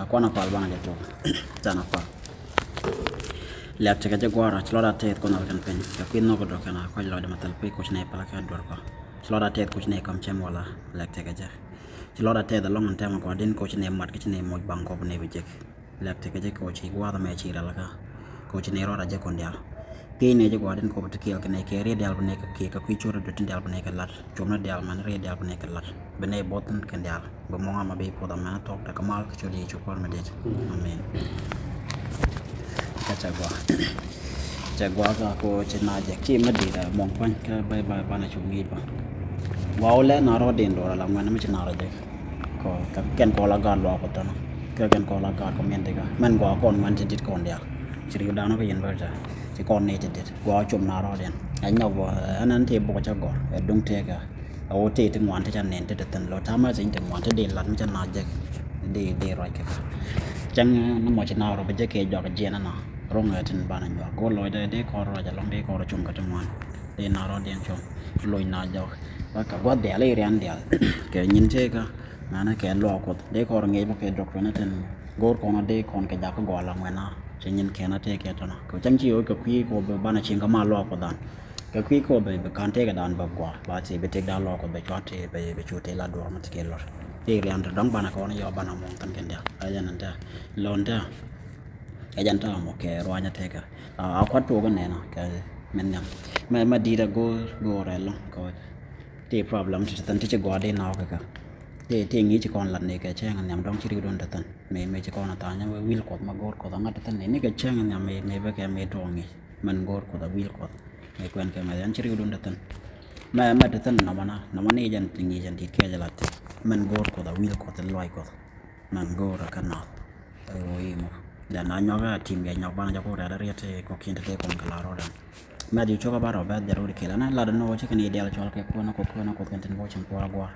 kwana pal bana jato jana pa lek teke jagwara chloda tet kona kan pen ka kwin no godro kana ko lode matal pe ko chne pala ka dor ko chloda tet ko chne kam chem wala lek teke ja chloda tet the long time ko din ko chne mat ki chne moj bang ko ne bijek lek teke je ko chi gwa da me chi la ka ko chne ro da je kon dia ke ne je gwa din ko to kel ne ke re dal ne ke ka kwi choro do tin dal ne ke lat chomna dal man re dal ne ke lat bene botan kan dal bo mo ma be po da ma tok da kamal ko chodi chu por me det amen Jaguar ko china jak chi ma di da mong kwan ka bai ba na chu mi ba wow le na ro den do la man ma china ra jak ko ka ken ko la ga lo ko ta no ka ken ko la ga ko men de ga man go kon man ti dit kon dia chi ri da no ko yen ba ja chi kon ne ti dit go chum na ro den ai no bo anan te bo cha go e dung te ga o te ti ngwan te chan nen te tan lo ta ma jing te ngwan te de lat ma chana jak de ro ka chang no mo china ro ba je ke jo ga je na rong tin bana nyo go loy de ko ro ja long de ko ro chung ka twan de na ro den chom loy na jo ba ka go de le ran de ke nyin che ka na na ke lo ko de ko ro nge ba ke dok na tin go ko na de kon ke ja ko go la ngena che nyin ke na te ke to na ko cham chi o ka kwi ko ba bana chin ka ma lo ko dan ka kwi ko be kan te ka dan ba gwa ba ti be te da lo ko be chwa te be chu te la do ma te ke lo te ran dong bana ko na yo bana mong tan ken da ayan da lon da ajan ta mo ke roanya teka a kwat to ga nena ka men nyam ma dira go relo ko te problem ti tan ti go de na ka te ngi ti kon lan ne ka chang nyam dong chi ri don tan me chi kon ta nya wil ko ma gor ko da ngat tan ne ka chang nyam me ba ka me to ngi man gor ko da wil ko me kwen ka ma yan chi ri don tan ma tan na mana jan tingi jan ti ke jalat man gor ko da wil ko da loy ko man gor ka na o mo dan anyoga tim ya nyok bana jako rada riete ko kinte te kon kala rodan ma di choka baro ba daru de kala na la no che kan ideal chol ke ko na ko kan ten bo chen ko gwa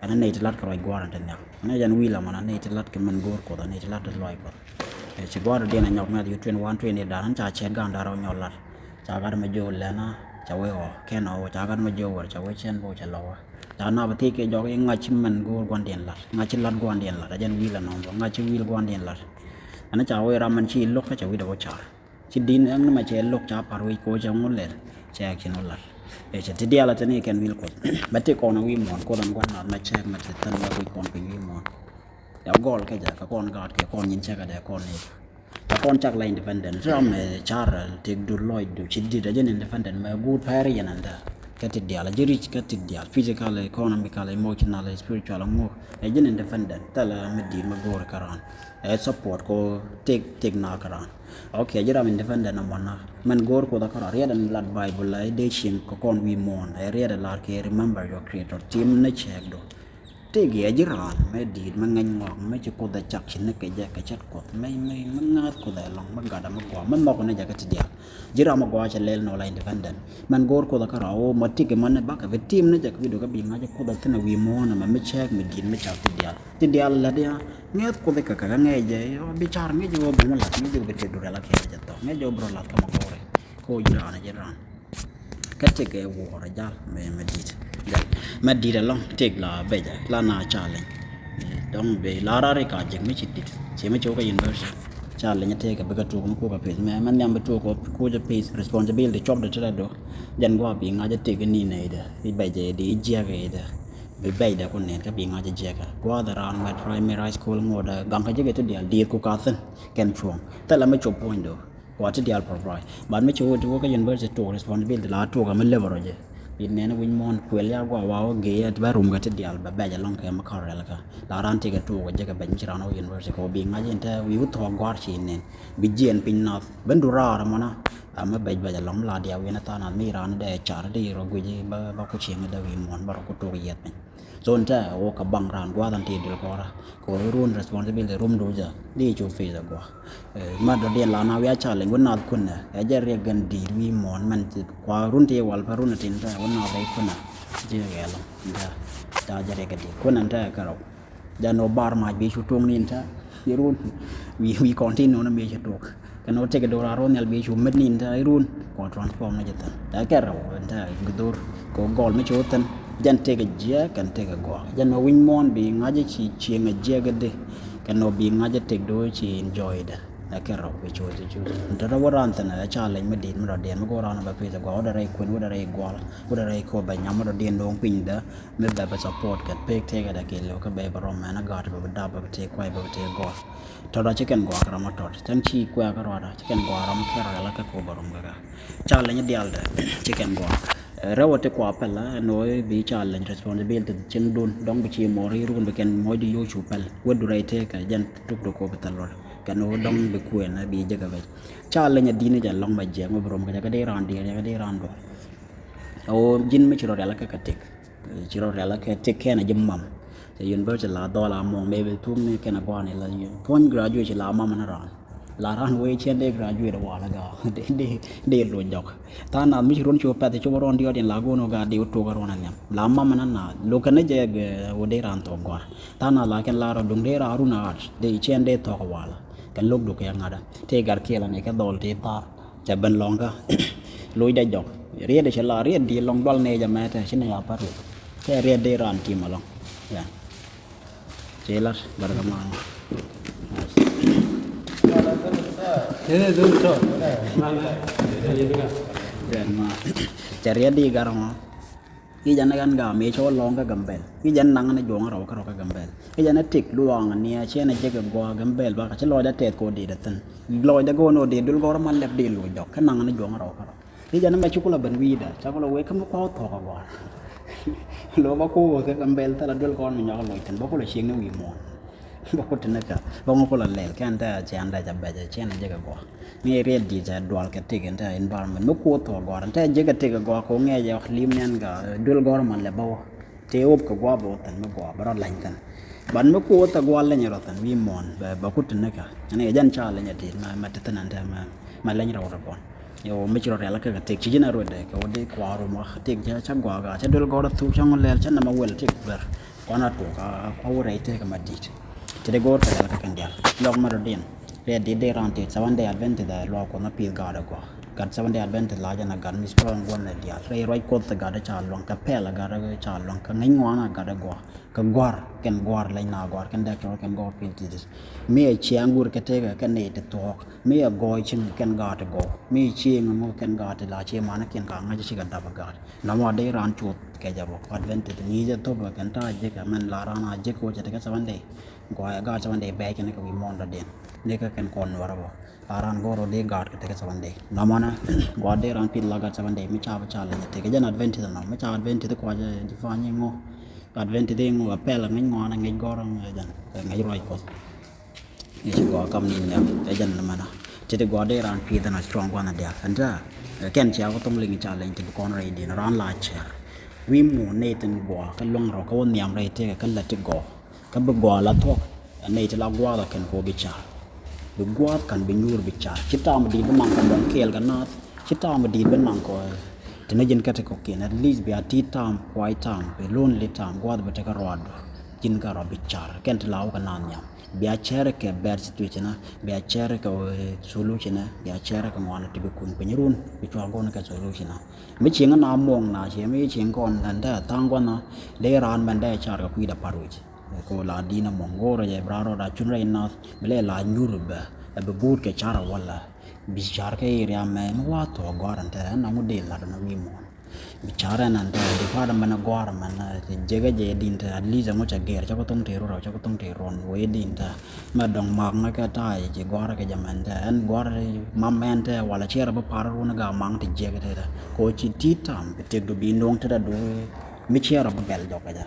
ana ne tilat ko gwa ran ten ya na jan wila mana ne tilat ke man gor ko da ne tilat de loy ko e che gwa de na nyok ma di 21 20 dan cha chen ga ndaro nyolat cha ga ma jo le na cha we o ke no cha ga ma jo war cha we chen bo cha lo da na ba ti ke jo ke nga chim man gor gwan den la nga chi lat gwan den la da jan wila no nga chi wil gwan den la ana cha we raman chi lok ka cha wi do cha chi din ang ma che lok cha par wi ko cha ngol le cha kin ol e cha ti dia la tani ken wil ko ba te ko na wi mon ko dan gwan na ma che ma te tan wa wi kon wi mon ya gol ka ja ka kon ga ke kon yin cha ka da kon ni ka kon chak la independent ram me char te du loy du chi di da jen independent ma good fire yananda ka ti dia la jiri ka ti dia physical economical emotional spiritual mo e jen independent tala me di ma gor karan support ko take na karan okay jira independent na mana man gor ko da kara read and lad bible la de shin ko kon wi mon I read la ke remember your creator team na check do te ge jiran me di man ngan ngok me ci ko da chak chin ke ja ka chat ko me man ngat ko da long man ga da ma ko man ma ko ne ja ka ti dia jira ma ko cha lel no la independent man gor ko da kara o ma ti ke man ba ka ve team na ja ka video ka bi nga ja ko da tena wi mon ma me check me di me chak ti dia la dia nget ko de ka ka nge je bi char nge jo bu la nge jo be te do la ke ja to nge jo bro la ka ma ko re ko jira na jiran ka te ke wo ra ja me dit ma di da long tek la be ja la na challenge dong be la ra re ka je me chi dit che me cho ka university challenge te ka be ka to ko ka pe me man nyam be to ko je pe responsibility job de tra do jan go bi nga je te ke ni ne da be je di je ga da be be da ko ne ka bi nga je ka go da ran ma primary high school ngo da gang ka je ke to dia di ko ka sen ken chuong ta la me cho point do ko ti dia provide ban me cho to ka university to responsibility la to ka me le baro je in ne win mon kwel ya gwa wa ge at ba rum ga ti dia ba ba ja long ka ma ka ra la ka la ran ti ka to ko je ka ben chi ran university ko bi nga je ta wi u to gwar chi ne bi jen pin na ben du ra ra mana ama ba ja long la dia wi na ta na mi ran de char de ro gu ji ba ko chi nga da wi mon ba ko to yet ne zon ta o ka bang ran gwa dan ti dil ko ra ko run responsibility rum do ja di chu fe da gwa ma do de la na wi cha le gun na kun na e ja re gan di wi mon man ti kwa run ti wal pa run tin ta won na re kun na je ga lo da ja re ga di kun nan ta ka ro ja no bar ma bi chu tong nin ta yi run wi continue na me cha tok ka no te ga do ra ron el bi chu met nin ta i run ko transform na ja ta da ka ro ta gdur ko gol me chu tan jan tega jia kan tega go jan ma win mon bi ngaje chi chi nga jia ga de kan no bi nga je tek do chi enjoyed na ke ro be chu chu da wa ran tan na cha le ma din ma den ma go ran ba pe go da rai kun da rai go da rai ko ba nyam da den dong pin da me da ba support ka pe te ga da ke lo ka be ba ro ma na ga ba da ba te kwai ba te go to da chicken go ka ma to tan chi kwa ka ro da chicken go ram ke ra la ka ko ba rom ga cha le ni dial da chicken go rawate kwa pala no bi challenge responsibility chen don dong bi chi mori run be ken moy di yo chu pal wodu raite ka jan tuk do ko betalor kan no dong be ku na bi jaga be challenge dine jan long ma je mo brom ka de ran di ka de ran do o jin mi chiro dala ka tek chiro dala ka tek ken a jim mam se university la do la mo me be tu me ken a gwa ne la pon graduate la mam na ran là ran we chen de graduate wa la ga de lo jok ta na mi ron chu pa de chu ron dio den la go no ga de to ga ron nyam la ma man na lo kan je ge wo de ran to gor ta na la ken la ro dung de ra ru na de chen de to wa la kan lok du ke ngada te gar ke la ne ka dol te ta cha ban long ga loi da jok rie de cha la rie di long dol ne ja ma ta chin ya pa ru te rie de ran ti ma long ya chelar bar ga ma Cari di garang i jana kan ga me cho long ka gambel i jan nang na jong ro ka gambel i jana tik luang ni a chen na je ga go gambel ba ka chlo da tet ko di datan lo da go no di dul go man lep di lu jok ka nang na jong ro ka i jana ma chukula ban wi da cha ko we ka mo ko to ka wa lo ba ko ka gambel ta la dul ko mi nya lo tan ba ko le chieng ni wi mo ba ko tin ka ba ngo ko la le kan ta chen da ja ba ja chen na je ga go mi real di ja dual ka te gen ta environment mo ko to go ran ta je ga te ga go ko nge ja lim nyan ga dul go man le ba te op ka go ba tan mo go ba ro lan tan ban mo ko ta go la nya ro tan wi mon ba ko tin ka ne jan cha la nya ti ma ta tan ta ma la nya ro ro yo mi chro la ka te chi na ro de ko de kwa ro ma te ja cha go ga cha dul go ra tu cha ngol le cha na ma wel te ber ko na to ka ko re te ka ma dit te de go ta la ka kan dia log ma ro din re di de ran te 7 day advent da lo ko na pil ga da go kan 7 day advent la ja na gan mi strong gon na dia re roi ko ta ga da cha long ka pe la ga da cha long ka ngai ngwa na ga da go ka gwar ken gwar lai na gwar ken da ko ken go pil ti dis mi e chi angur ka te ga ken ne te to mi e go chin ken ga ta go mi chi ngo ken ga ta la che ma na ken ka nga chi ga da ba ga na ma de ran chu ke ja bo advent te ni ja to ba kan ta je ka man la ran a je ko je te ka 7 day go ga 7 day ba ken ka wi mon da den ne ka ken kon war bo aran go ro de ga te ka 7 day na ma na go de ran pil la ga 7 day mi cha ba cha la te ka jan advent te na ma cha advent te ko ja di fa ni ngo advent te ngo apel ngai ngo na ngai go ro jan ngai roi ko ni go kam ni ne e jan na ma na te de go de ran pi da na strong go na dia kan ja ken cha ko tong ling cha ling te ko na ri di na ran la cha wi mu ne ten go ka long ro ka won nyam re te ka la te go ka bu go la to ne te la go la ken ko bi cha bu go kan bi nyur bi cha kita ma di ba man ka bon kel ga na kita ma di ba man ko te na jin ka te ko ken at least bi a ti tam kwai tam be lon le tam go ba te ka ro do jin ka ro bi cha ken te la ka na nyam bi a chere ke bad situation bi a chere ka solution bi a chere ka mo na te kun pe nyurun bi chwa go na ka solution mi ching na mong na che mi ching kon nan da tang go na le ran ban da cha ka kui da paru ko la di na mong go ra ye bra ro da chun re na le la nyur ba be bur ke cha ra wala bi char ke ria me wa to go ran ta na mu de la na wi mo bicara nanda di pada mana guar mana jaga je dinta at least mo cha ger cha ko tong te ro cha ko tong te ron we dinta ma dong mag na ka ta je guar ka jamanda an guar mammente wala chera ba par ro na ga mang te je ga ta ko chi ti tam te do bi ndong ta do mi chera ba bel do ka ja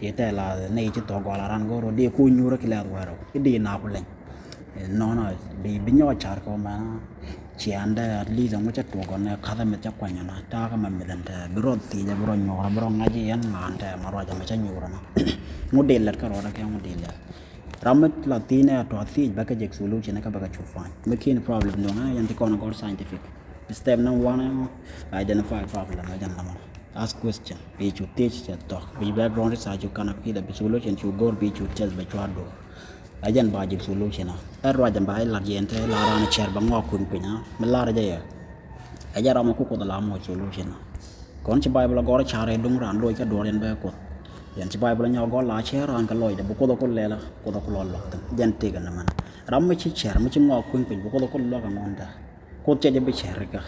ye ta la nei chi to go la ran go ro de ku nyu ro ki la wa ro di na ku len no no bi nyo char ko ma chỉ anh đây lý do cho tụi con này khá là mệt chắc quá nhỉ ta cái mình làm thế bữa thì giờ bữa nhỏ bữa ngay gì anh mà anh thế mà rồi cho mình chơi nhiều rồi nó model là cái rồi đó cái model là ramet là tí này tụi thì bây cái solution này các bạn chụp phản mấy khi problem đó này anh thì con có scientific step number one identify problem là chẳng làm ask question be you teach talk be background research you can appeal the solution you go be you tell be you do ajan ba jib solution erwa jan ba la yente la ran cher ba ngok kun pinya me la raja ya ajara ma ku ko la mo solution kon ci bible gor chare dung ran loy ka doren ba ko yan ci Bible nya go la che ran ka loy de bu ko ko lela ko ko lo lo tan jan te ga na man ram ci cher ma ci ngo kun pe bu ko ko lo ga non da ko che je be cher ka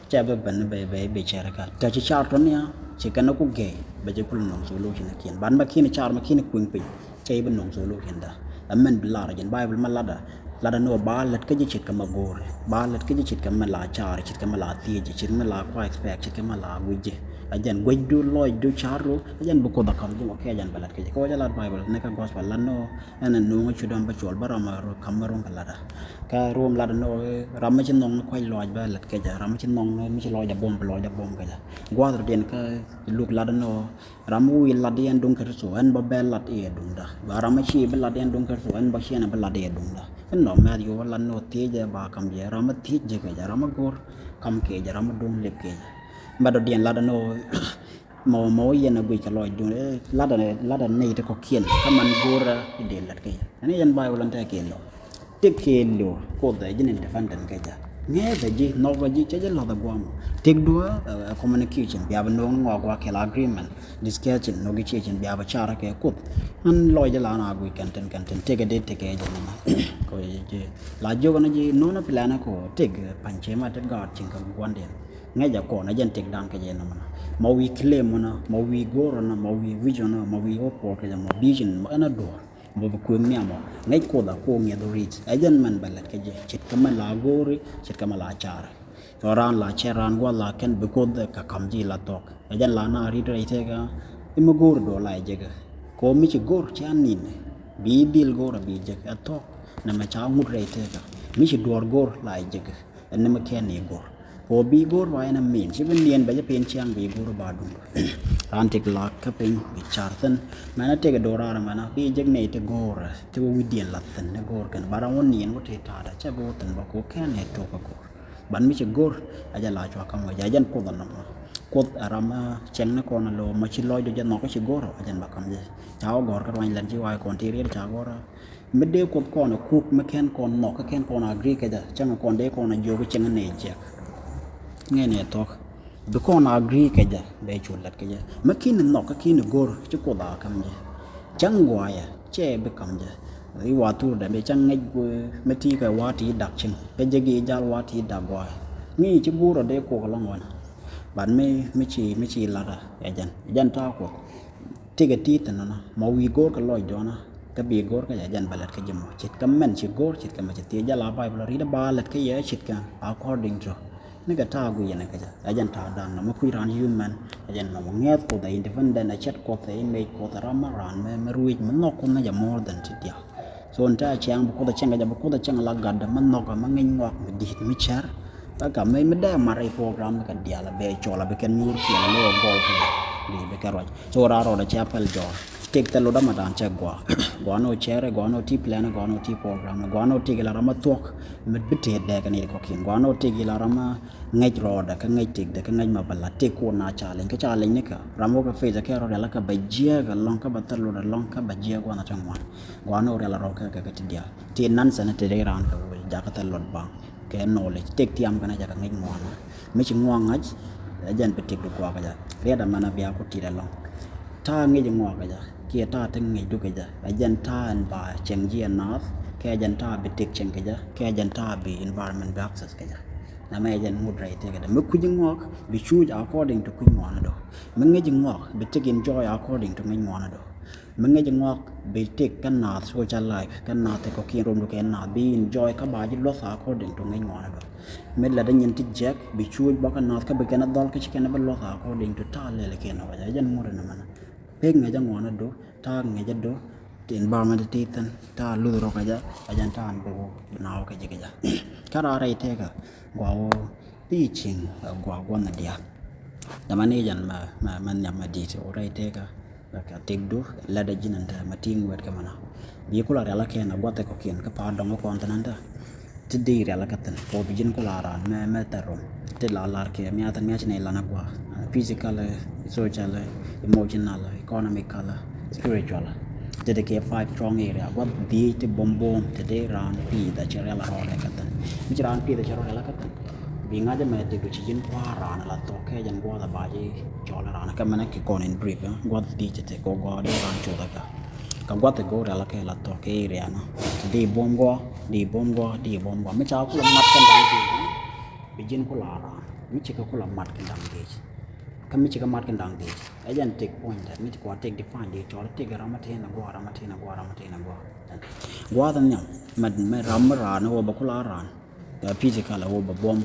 che be ban be cher ka ta ci char ton ya ci kana ku ge be je kul non so lo ki na kien ban ma ki ni char ma ki ni kun pe che be non so lo ki da amman billah ra jan Bible ma la da no ba lat ka ji chit ka ma gore ba lat ka ji chit ka ma la char chit ka ma la ti ji chit ma la kwa expect chit ka ma la wi ji ajan gwaju loy du charu ajan bu ko da kam du ke ajan balat ke ko jala Bible ne ka gospel la no enen no ngi chudam ba chol barama ro kamaron ka lada ka rom la no ram ci nong koy loj ba lat ke ja ram ci nong mi ci loj da bom ka ja gwadro den ka luk la no ram wi la den dun ka so en ba bel lat e dun da ba ram ci ba la den dun ka so en ba chena ba la de dun da en no ma yo la no te ja ba kam je ram ti je ka ja ram gor kam ke ja ram dun lep ke ja ba do dien la da no mo yen gui ka loy dun la da nei te ko kien ka man gora de lat ke ani yan bay wala ta ke lo te ke lo ko da jinin te fandan ke ja nge da ji no ba ji che la da guam tek do communication bia ba no ngo gwa ke la agreement discussion negotiation bia ba chara ke ko an loy ja la na gui kan ten te ke de te ke ja na ko je la jo na ji no na plana ko te panche ma te god chin ka gwan den ngay giờ còn nó dân tiền đàn cái gì nó mà màu vi claim mà màu vi gore nó màu vi vision nó màu vi hope cái gì màu vision mà nó đùa màu vi quyền miệng mà ngay cô đã cô nghe đồ rich ấy dân mình bảo là cái gì chỉ cái mà là gore chỉ cái mà là char rồi ran là char ran qua là cái bị cô cái cầm gì là tóc ấy dân là na ri đây thế cái em mà gore đồ lại chứ cái cô mới chỉ gore chỉ ăn nín bị deal gore bị chứ cái tóc nằm mà cháu ngút đây thế cái mới chỉ đùa gore lại chứ cái anh mà khen này gore ko bi gor wa ena min ci ben lien ba ja pen chiang bi gor ba dum ran tek lak ka pen bi charten mana tek dora ra mana bi jeg nei te gor te wi dien la ten ne gor kan bara won nien wo te ta da cha bo ten ba ko kan ne to ka gor ban mi ci gor aja la chwa kam ja jan ko ban no ko arama cheng na ko na lo ma ci loy do ja no ko ci gor ajan ba kam je chao gor ka wan lan ci wa kon ti ri cha gor mede ko ko na cook ma ken ko no ka ken ko na agree ka ja chang ko de ko na jo ko cheng ne je nghe nè to bị con agree cái gì để chuột lật cái gì mà khi nó cái khi nó gor chứ có đã cầm gì chẳng ngoài à che bị cầm gì cái quả tu để bị chẳng ngay mấy tí cái quả tí đặc trưng cái gì cái giá quả tí đặc ngoài nghĩ chứ bố rồi để cô cái lòng ngoài bạn mấy chỉ là ra dân ta của tí cái tí thì nó mà vì gor cái lòi đó nó cái bị gor cái dân balad cái gì mà chỉ cầm men chỉ gor chỉ cầm chỉ tí giá là bài balad đi balad cái gì chỉ cầm according to ni ka ta gu yana kaja ajan ta dan na makui ran human ajan na nget ko da independent a chat ko ta image ko ta rama ran me ruij man no ko na ja more than tidia so nta chang bu ko da chang ja bu ko da chang la gad man no ka man ngin wak mi dit mi char ba ka me da mare program ka dia la be chola be ken nur ki lo gol ka di be ka roj so ra ro da chapel jo tek ta lo da ma dan cha gwa no chere gwa no ti plan gwa no ti program gwa no ti la rama tok mit bite de ka ni ko kin gwa no ti la rama ngay rồi đã cái ngay tiệc đã cái ngay mà bảo là tiệc của na trả lên cái trả lên nhé cả ramo cái phê ra cái rồi là cái bài chia cái long cái bắt tay rồi long cái bài chia qua na trong ngoài qua nó rồi là rồi cái tiệc tiền năn sẽ nó tiệc đây ran cái rồi giá cái tay lột bang cái knowledge tiệc tiêm cái này giá cái ngay ngoài mấy chừng ngoan ấy dân bị tiệc được qua cái giá cái đó mà nó bia có tiệc long ta ngay chừng ngoài cái giá kia ta từng ngay được cái giá dân ta anh bà chừng gì enough cái dân ta bị tiệc chừng cái giá cái dân ta bị environment access cái giá na mai jan mood right ke da me ku jingok be choose according to ku ngona do me nge jingok be take enjoy according to ngona do me nge jingok be take kan na social life kan na te ko kin rom do ken na be enjoy ka ba ji lo according to ngona do me la da nyen ti jack be choose ba kan na ka be kan dal ka chiken ba lo according to ta le ken na ja jan mood na mana pe nge jingona do ta nge jado tin ba ma ti tan ta lu ro ka ja ajan ta an bo na ka ji ka ja kara rai te ka gwa ti ching gwa na dia da mane jan ma man nyam ma di to rai te ka ka tek do la da jinan ta ma ting wet ka mana bi kula ra la ke na gwa te ko kin ka pa dong ko tan ta ti di ra la ka tan ko bi jin kula ra me ta ro te la ke mi atan mi achne la na gwa physical social emotional economical spiritual jadi ke 5 strong area what di te bom te de ran pi da chera la ro ka tan mi ran pi da chera la ka tan bị ngay mà để được chỉ qua rana là to cái dân qua là bài gì cho là rana cái mà nó cái con in brief qua đi chỉ có qua đi ran cho đó cả qua thì go là cái là to cái area nó đi bom qua mấy cháu cũng làm mặt cái đằng đi bị dân cũng là rana mấy chỉ có cũng làm mặt cái đằng đi kami chỉ có mặt cái đằng đi ấy dân take point mấy chỉ có take define đi cho là take rama thế nào qua tầm nhau mà rama rana qua bao là rana the physical or bomb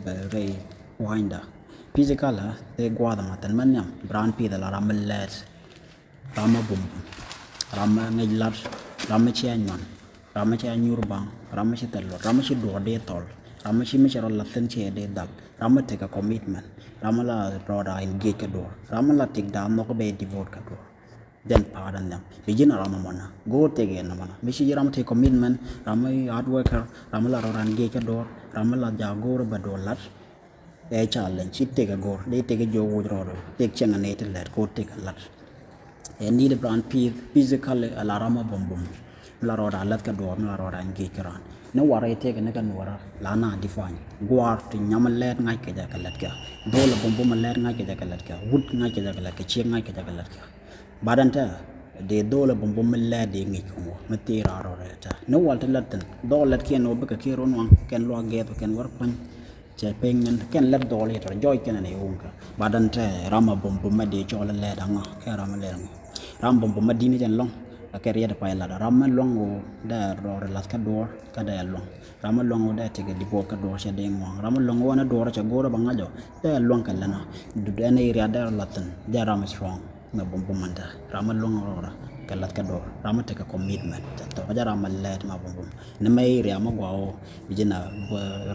re winder physical they go the matan manyam brand pi the ramal let rama bum rama ngillar rama chianman rama chianyurbang rama chitalo rama chido de tol rama chimichara laten che de dal rama take a commitment rama la broda engage ka door rama la take down no be devote ka door then pardon them begin rama mana go take again mana mishi rama take commitment rama hard worker rama la ran engage ka door rama la jagor badolar e challenge it take a go they take a jo wodro take chen and it let go take a lot and need a brand physical alarma bombum la roda lat ka door la roda engage ka ran no wara take na kan wara la na define gwar to nyamal let ngai ka ja ka lat ka dole bombum let ngai ka ja ka lat ka wood ngai ka ja ka lat ka chen ngai ka ja ka lat ka badanta de dole bombum let de ngi ko matira roreta no walta latten do lat ken no baka kero no ken lo geto ken war pan che pengen ken let dole to joy ken ne unka badanta rama bombum ma de chola le danga ka rama le ram bombum ma dini jen long ka riya da pa la rama long o da ror lat ka dor ka da long rama long o da tige di bo ka dor che de ngong rama long o na dor che goro banga jo da long ka lana du da ne riya da latten da rama strong na bombum manda rama long ora kalat ka dor rama take a commitment to ja rama let ma bombum ne mai riya ma gwa o bijina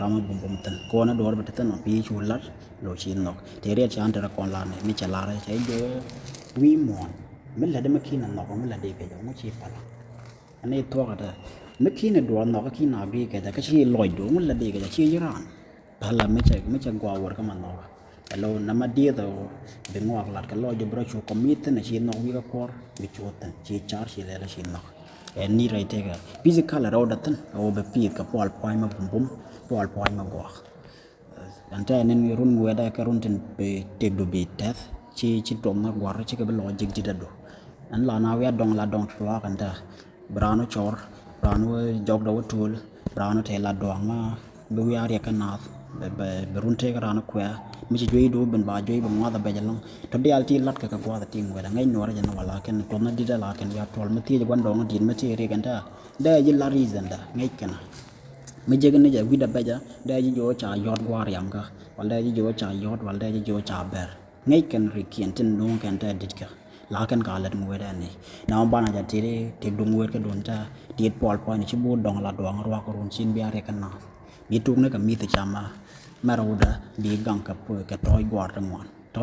rama bombum tan ko na dor betatan no pi chulat lo chin nok te riya chan ta kon la ne mi chala ra che jo wi mon min la de makina no ko min la de ke jo mo chi pala ane to ka da makina dor no ka kina bi ke da ka chi loy do min la de ke chi yiran pala me che gwa wor ka man no hello nama dia to bengwak lat ka lo jo bro chu commit na chi no wi ka kor bi chotan chi char chi le la chi no en ni rai te ga physical ro datan o be pi ka pol poi ma bum pol poi ma go anta nen run weda ka run ten be te do be death chi tom na gwar chi ka be lo jig jidado an la na wi dong la dong twa kan ta brano chor brano jog do tul brano te la do ma be wi ari ka na be run te ka rano kwa mi ci joy do ben ba joy ba ngwa da be jalong to de alti lat ka gwa da tim weda ngai nora jana wala ken ko na dida la ken ya tol mati je gwando ngin mati re kan ta da ji la reason da ngai kana mi je gane ja wi da be ja da ji jo cha yot gwa yam ka wala ji jo cha yot wala ji jo cha ber ngai ken ri kien tin no kan ta dit ka la kan ka lat mu weda ni na ba na ja ti te dung wed ka don ta ti pol po ni ci bu dong la dong ro ko run sin bi are kan na mi tuk ne ka mi te chama maroda di gang ka pu ka toy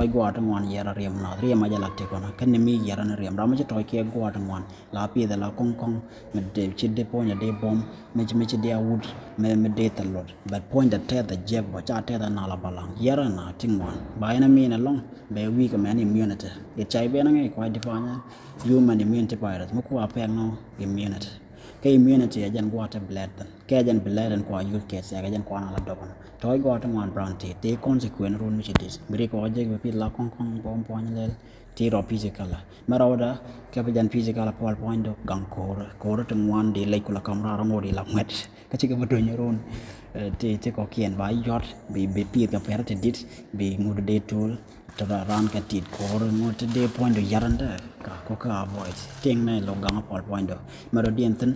gwar ngwan yara rem na rem aja latte kona kan mi yara na rem rama toy ke gwar ngwan la pi da la kong kong me de chi de ponya de bom me chi de wood me de talot but point that te the jeb ba cha te da na la balang yara na tingwan ba na mi na long be we ka man immunity e chai be na ngai kwa define human immunity virus mu ko apeng no immunity ke immunity ajan water blood ke ajan blood and kwa youth ke se ajan kwa na la dogon toy go to one brand te consequence run mi chidis bri ko je be la kong kong bom point lel ti ro physical marawda ke ajan physical pol point do gang ko to one de like la camera ro ngodi la met ka chi ke bodo nyoron te ko kien ba yot be pi ka per te dit be ngud de tool to ran ka tit ko ngod de point do yaranda ka ko ka avoid ting na lo gang pol point do maro dien ten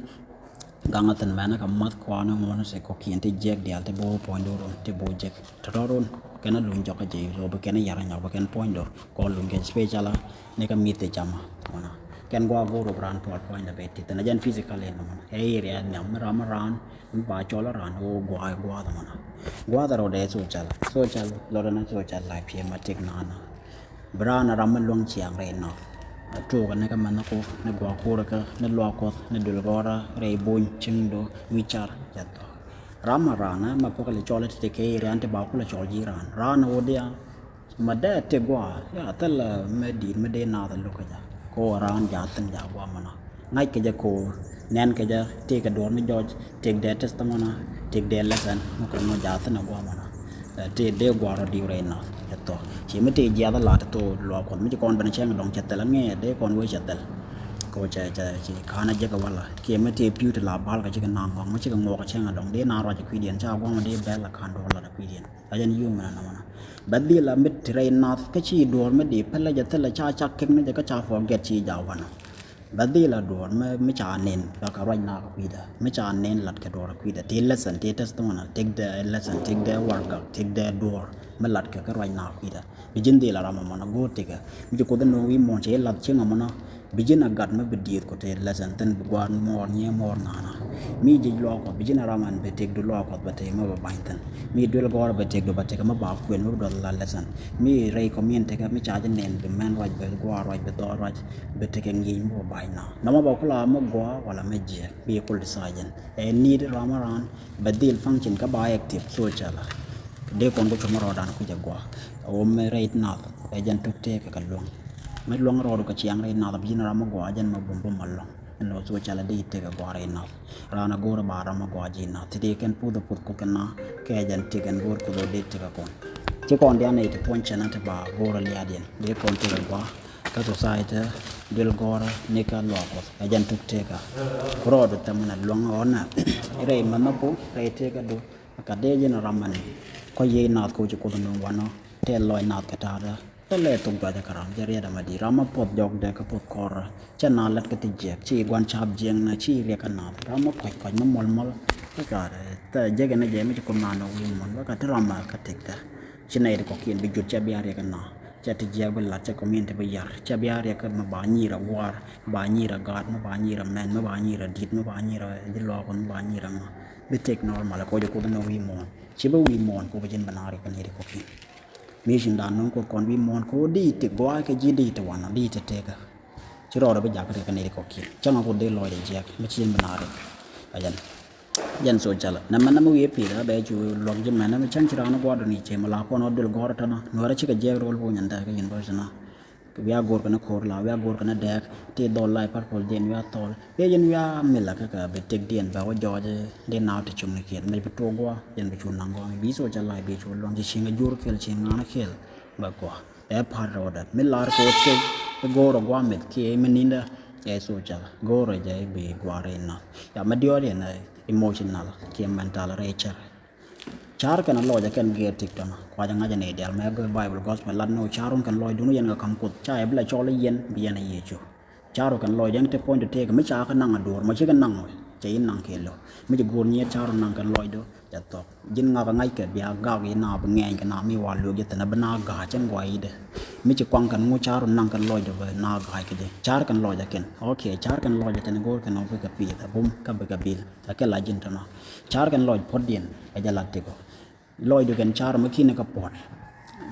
gangatan mana ka mat kwa na mo se ko kien te jek dial te bo point do te bo jek to ron kana lun jok je lo be kana yara nya ba kan point do ko lun gen special ne ka mite chama ona ken go go ro brand point da be te na jan physical en mo area nyam ran ba chola ran o gwa da mana gwa da ro de social lo na social life ye ma tek na na brana ram long chiang re no tu kan ne ka man ko ne gwa ko ka ne lo ko ne dul gora re bun ching do wichar jato rama rana ma ko le chola te ke re ante ba ko le chol ji ran rana o dia ma da te gwa ya tal me di me de na da lo ka ja ko ran ja tan ja gwa mana ngai ke ja ko nen ke ja te ka dor me joj te de testamona te de lesson ko no ja tan gwa mana te de gwaro di reina to chi me te ja da la to lo kon mi kon ban chen dong chet la nge de kon we chet dal ko cha chi kana je ka wala ke me te piu te la bal ka chi ka nang ngong chi ka ngo ka chen dong de na ro chi kwi dien cha gong de bel la kan do la kwi dien ajan yu ma na mana baddi la mit reina ka chi dor me de pala ja te la cha cha ken ne ka cha forget chi ja wana baddi la dor me cha nen ba ka right na ka kwi da me cha nen lat ka dor kwi da te lesson te test mana take the lesson take the workout take the door me lat ka right na kwi da bijin de la rama mana go te ka mi ko da no wi mon che lat che mana bijin agat me bidir ko te lesson ten gwan mor nye mor na na mi ji lo ko bijin raman be take do lo ko ba te ma ba bain ten mi dul go ba take do ba te ka ma ba kwen no do la lesson mi rei ko mien te ka mi cha nen be man right be go right be do right be te ka ngi mo ba na na ma ba ko la ma go wala me je be ko design e need ramaran badil function ka ba active so chala de kon ko chuma rodan ku jagwa o me right na e jan tuk te ka long me long ro ka chiang right na bi na ma go jan ma bum bum malong no so chala de te ka go right na rana go ba ra ma go ji na ti ken pu do put ko kana ke jan ti ken go ko do de te ka kon ci kon dia ne te pon chana te ba go ra lia den de kon te ga ka society del gora ne ka lo ko e jan tuk te ka ro do tamna long ona re man na po re te ka do ka de jena ramane ko ye na ko ci ko no wano te loy na ka ta da te le tung ba ka ram jere da madi rama pot jog de ka pot kor cha na lat ka ti je ci gwan chap jeng na ci re ka na rama ko ko no mol mol ka ta je ga na je mi ko na no wi mon ka ta rama ka te ka ci ne ko kien bi jot cha bi are ka na cha ti je ba la cha ko min te ba yar cha bi are ka ma ba ni ra war ba ni ra gad ma ba ni ra men ma ba ni ra dit ma ba ni ra di lo ko ma ba ni ra ma be tek normal ko je ko no wi mon ci ba wi mon ko ba jin banare ka ni ko ki mi shin dan non ko kon wi mon ko di te go ka ji di te wana di te te ka ci ro ba ja ka ka ni ko ki cha ma ko de lo de je ma ci banare ajan jan so chala na man mo ye pi da be ju log je man na chan ci ra no go do ni che ma la ko no dul go ta na no ra ci ka je rol bo nyanda ka yin bo na via gor kana khor la via gor kana dek te dol lai par pol den via tol be yen via mila ka be tek den ba wo joje de naw te chum ne ken me to go yen be chun nango bi so cha lai be chu long ji chinga jur kel chin ngana kel ba ko e par ro da me lar ko te gor go met ke meninda e so cha gor je be gware na ya ma dio de na emotional ke mental reacher char kan lo ja kan ge tik tama kwa ja ngaja ne del me go bible gospel lan no charum kan lo dunu yen ga kam kut cha e bla chole yen bi yen ye chu charu kan lo jang te point te ga me cha ka nang adur ma chi kan nang che yin nang ke lo me ji gur nye charu nang kan lo do ja to jin nga ga ngai ke bia ga ge na ba nge ka na mi wa lo ge ta na ba na ga chen gwa yi de me ji kwang kan ngo charu nang kan lo do ba na ga ke de char kan lo ja ken okay char kan lo ja te ne go kan no ka pi ta bum ka ba ka bil ta ke la jin ta na char kan lo pod dien e ja la te ko loy do gen char ma kine ka pot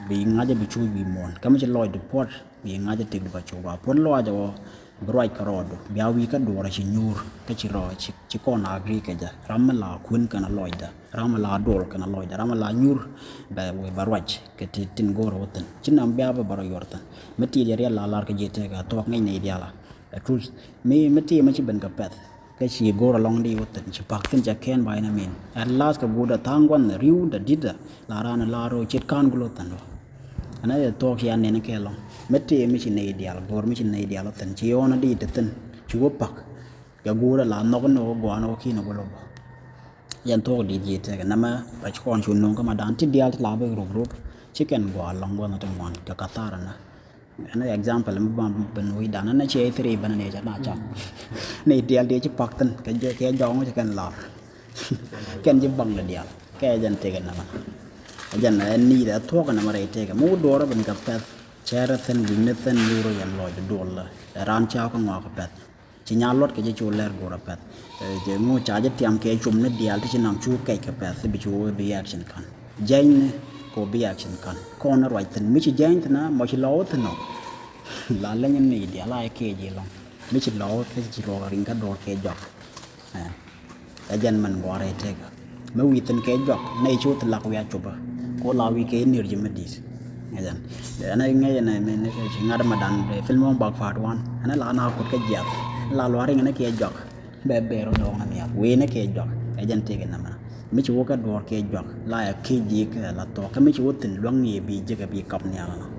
bi ngaje bi chu bi mon kam ci loy do pot bi ngaje tek ba chu ba pot lo ajo broy ka rodo bi awi ka do ra ci nyur ka ci ro ci ko na agri ka ja ram la kun kana loy da ram la dol kana loy da ram la nyur ba we barwaj ke tin goro wotan ci nam ba ba baro yortan meti ya la lar ka jete ka to ngai ne dia la trus me meti ma ci ben ka pet cái gì gora long đi vô tình chỉ bạc tin chắc khen bài này mình at last cái gora thang quan riu đã đi đã là ra là rồi chết can gulo tan rồi anh ấy to khi anh nên cái long mấy chị mấy chị này ideal gora mấy chị này ideal tình chỉ ona đi để tin chúa bạc cái gora là nó cái nó gora nó khi nó gulo yan to đi gì thế cái nama phải con chun nong cái mà đàn chỉ ideal là bây group chicken gora long gora nó tầm mòn cái kata ra nè anh example mà bên nuôi đàn nó chơi three bên này chắc là chắc này dia dia cepak ten cái jong cho kan lor kan je bang la dia cái jan te kan nama jan ni da thok kan mare te ka mu do ra ben ka pet chera ten bin ten euro yan lo do la ran chao ka ngwa ka pet chi nya lot ke je chu ler go ra pet je mu cha je tiam ke chum ne dia ti nang chu kai ka pet se bi chu bi action kan jain ko bi action kan ko na right ten mi chi jain na mo chi lo ten no la la nyen ni dia la ke je long mi chi lo ke chi ro ring ka do ke jok ta jan man go re te ka me wi ten ke jok nei chu ten lak wi chu ba ko la wi ke nir je medis jan ana ngai na me ne chi ngad ma dan film on bak fat wan ana la na ko ke jap la lo ring na ke jok be ro do ngam ya wi ne ke jok jan te ke na ma ไม่ใช่ว่าก็ดอร์เกจอกไล่ขี้ยีกละตัวก็ไม่ใช่ว่าถึงล่วงนี้บีจะกับบีกับเนี่ยละ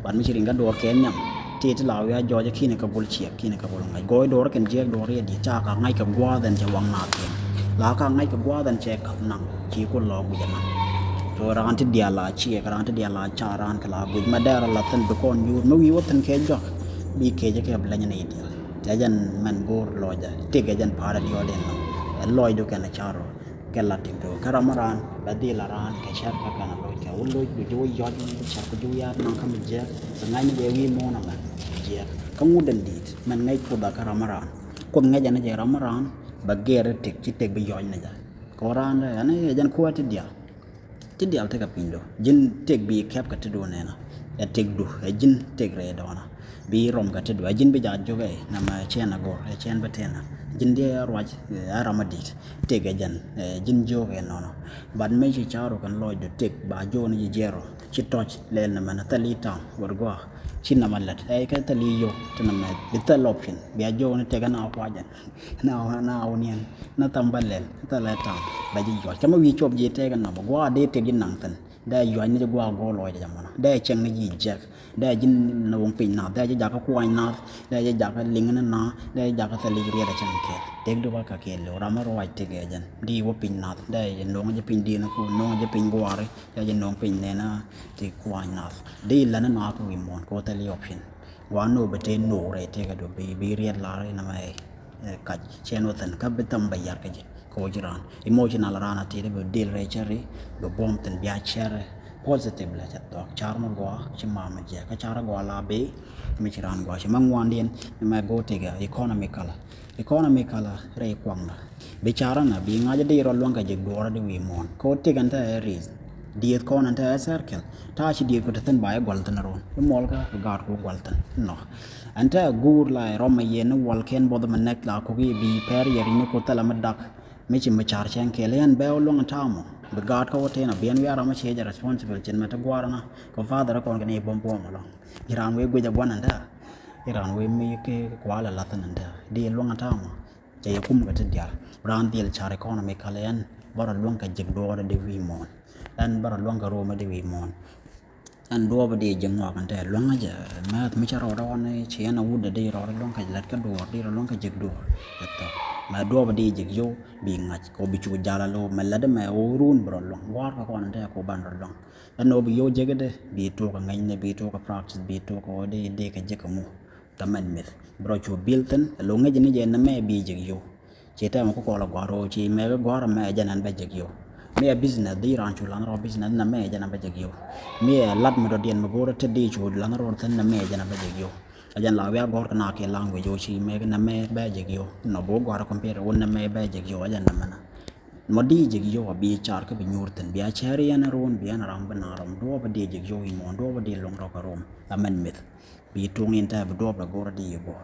บัดไม่ใช่ริงก็ดอร์เกนยังที่จะเล่าว่าจอจะขี้ในกระบุลเชียขี้ในกระบุลไงก้อยดอร์กันเจียดอร์เรียดีจ้าก็ง่ายกับกว่าดันจะวางนาเองแล้วก็ง่ายกับกว่าดันเช็คกับนังขี้คนรอกูจะนั่งตัวร้านที่เดียร์ละเชียร้านที่เดียร์ละชาร้านก็ละบุญมาได้เราละทันบุคคลยูไม่วิวัฒน์เคจอกบีเคจะแค่เปลี่ยนในเดียร์จันมันกูลอยจะเทกจันพาราดิโอเดนลอยดูกันในชาร์โรแกลัดถึงดูคารามารันบัดดีลารันแกชาร์กันลอยแกอุ่นลอยดูดูยอดชาร์ก็ดูยาน้องคำเจ้าสมัยนี้เดี๋ยววีโมนังเจ้าก็งูดันดีมันง่ายกว่าคารามารันคนง่ายจันเจ้ารามารันบักเกอร์เทกจิตเทกไปย้อนนะจ๊ะคอรันเลยอันนี้จันขวดที่เดียวเทกับปินดูจินเทกบีแคบกับที่ดูเนี่ยนะเทกดูจินเทกเรดอนะบีรอมกับที่ดูจินไปจัดจูเกย์นำมาเชนนักกอร์เชนบัตเทนะจินเดียรวาจอารามาดิตเทกจินโจเกย์นอนบัดไม่ใช่ชารุกันลอยดูเทกบาโจนี่เจโร่ชิดทอชเลนมันตะลีตามวอร์กัวชินน้ำมันเล็ดไอ้ก็ตะลีโยจะนำมาบิดตะลอปชินบาโจนี่เทกันเอาควาจันเอาเนียนน่าตำบัลเลนตะเลตามบาจีจอดก็มาวิจบยีเทกันนะบอกว่าเดทเทกินหนังตันได้ย้อนนี่จะกว่าก็ลอยจะมันได้เชิงนี่ยีแจ็คได้ยินนวงปิ่นนาได้จะอยากก็ควายนาได้จะอยากก็ลิงนั่นนาได้อยากก็ทะเลเรียดจังเกลเด็กดูว่าก็เกลเราไม่รู้ว่าเทกจันดีว่าปิ่นนาได้ยันน้องจะปิ่นดีนะคุณน้องจะปิ่นกว่าเลยได้ยันน้องปิ่นเนี่ยนะที่ควายนาดีแล้วนั่นนาคือวิมอนก็ทะเลออปชั่นว่าโนเบเทนโนเรเทก็ดูบีเรียดลาเลยนะไม่กัดเชนวัตันก็ไปทำใบยากันจีโคจรานอิโมชันนัลรานาทีเดบดีลเรเชอรี่บบอมตันบิอาเชอร์ positive เลยจัดตัวชาร์มกว่าชิมาไม่เจ้าก็ชาร์กว่าลาเบไม่ชรานกว่าชิมังวันเดียนไม่โกติกา economical เรื่องกว้างละบิชาร์นะบิงอาจจะได้รอลวงกับจิกดัวระดีมอนโคติกันแต่รีสดีดคนนั้นแต่เซอร์เคิลถ้าชิดีก็จะต้องไปกอลตันรอนมอลก็กาดก็กอลตันเนาะอันแต่กูร์ไลรอมเย็นวอลเคนบอดมันเน็กลาคุกีบีเพรียรินุโคตละมัดดักไม่ชิมชาร์เชนเคลียนเบลลงทามูbegad ka wote na bien wiara ma cheja responsible chen mata gwara na ko father ko ngani bombo malo iran we gweja bwana nda iran we mi ke kwala latan nda di longa tama je yakum ga tidia ran dil chare ko na me kalen bara longa jeg do de wi mon dan bara longa roma de wi mon an do ba de jengwa kan te longa ja ma mi charo ro ne chena wuda de ro longa lat ka do de ro longa jeg do to ma do ba de jeg yo bi ngach ko bi chu jala lo ma la de ma orun bro long war ka kon te ko ban ro long dan no bi yo jeg de bi to ka ngai ne bi to ka practice bi to ko de ka je ka mu ta man mit bro chu bilten lo ngai ne je na me bi jeg yo che ta ma ko la gwaro chi me ga gwara ma janan ba jeg yo me business di ran chu lan ro business na me janan ba jeg yo me lat ma do dien ma go te di chu lan ro tan na me janan ba jeg yo ajan la wa gor na ke language yo chi me na me ba jeg yo no bo gor compare won na me ba jeg yo ajan na mana modi jeg yo bi char ka bi nyurten bi a chari ana ron bi ana ram bana ram do ba de jeg yo mo do ba de long ro ka rom amen mit bi tung in ta ba do ba gor di go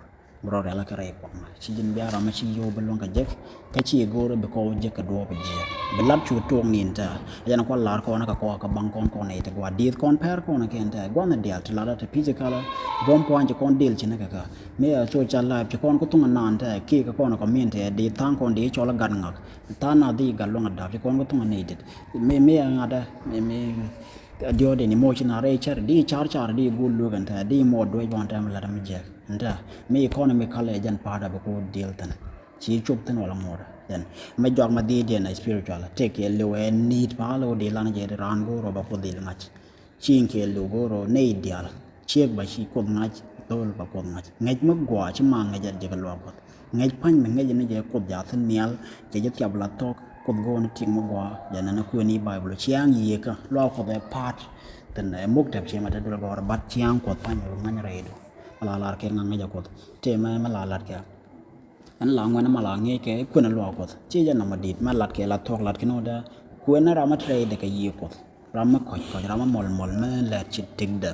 bro la ka re ko chi jin bi ara ma chi yo ba long ka jek ka chi go ro be ko je ka do ba je be lat chu tung nin ta ajan ko lar ko na ka ko ka bang kon ne ta gwa di kon per ko na ken ta gwa na dia ta la ta physical bom po anje kon del chi na ka me a so cha la chi kon ko tung nan ta ki ka ko na ko min te di tang kon di cho la gan ngak ta na di ga long da chi kon ko tung ne dit me a da me dio de ni mo chi na re char di char di gu lu gan ta di mo do bon ta la da me je nda me economical agent pada ba ko deal tan chi chup tan wala ngora then me jog ma di na spiritual take a low and need pa lo de lan je ran go ro ba ko dil ngach chin ke lo go ro ne dial chek ba chi ko ngach tol ba ko ngach ngach ma gwa chi ma ngaj je ga lo ko ngaj pan me ngaj ne je ko ja tan nial je je tyab la tok ko go ni ting ma gwa ya na ku ni bible chiang yi ka lo ko be part tan muk tap che ma ta do go bat chiang ko pan ro man re do la lar ke ngang ja ko te ma la lar ke an la ngwana ma la nge ke ku na lo ko chi ja na ma dit ma lat ke la thok lat ke no da ku na ra ma tre de ke yi ko ra ma ko ra ma mol ma la chi tig da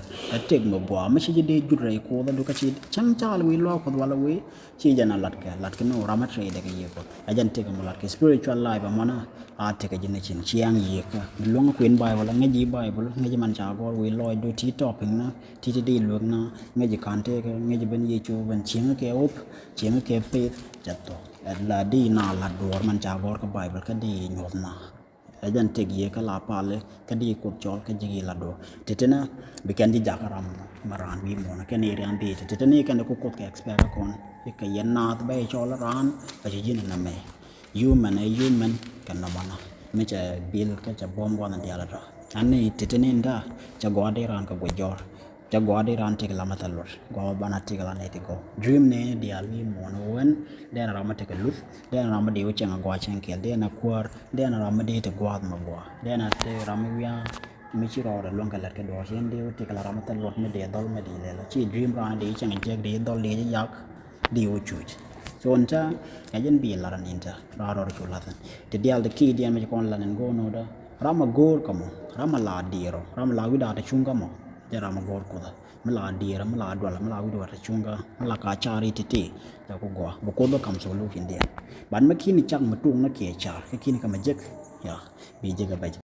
tig mo bo ma chi de ju re ko da du ka chi chang cha wi lo ko wala wi chi ja na lat ke no ra ma tre de ke yi ko a jan te ke mo lat ke spiritual life ba mana a te ke jin chin chiang yi ka lo nga queen bible nga ji bible nga ji man cha go wi lo do ti topping na ti di lu na nga ji kan te ke nga ji ben yi chu ben chiang ke op chiang ke faithจัดตัวละดีนาละดวร์มันจากวอร์กับไบเบิลก็ดีโยมนา ajan tegi ka la pale ka di ko chol ka jigi la do tetena be kan di jakaram maran wi mo na ken irian di tetena ken ko ko expect kon ka yen na ba chol ran ka jin na me human kan na mana me cha bil ka cha bom wan dia la do anne tetena nda cha gode ran ka go jor cha gode ran te la matalor go bana te la ne te go dream ne dia wi mo no wen den ra mate ka lut den ra ma de chen go chen ke den na kwar den ra ma de te go ma go den na te ra ma wi mi chi ro da long ka lat ka do chen de te ka la ma talor me de dol me de le la chi dream ra de chen je de dol le yak di wo chuj so onta ajen bi la ran inta ra ro chu la te dial de ki dian me kon la nen go no da rama gor kamo rama la diro rama la wi da ta chunga mo de rama gor ko da mala dira mala dwala mala wi da ta chunga mala ka chari titi da ko go bo ko do kam so lu fin dia ban ma kini chak ma tung na ke char ke kini ka ma jek ya bi je ga ba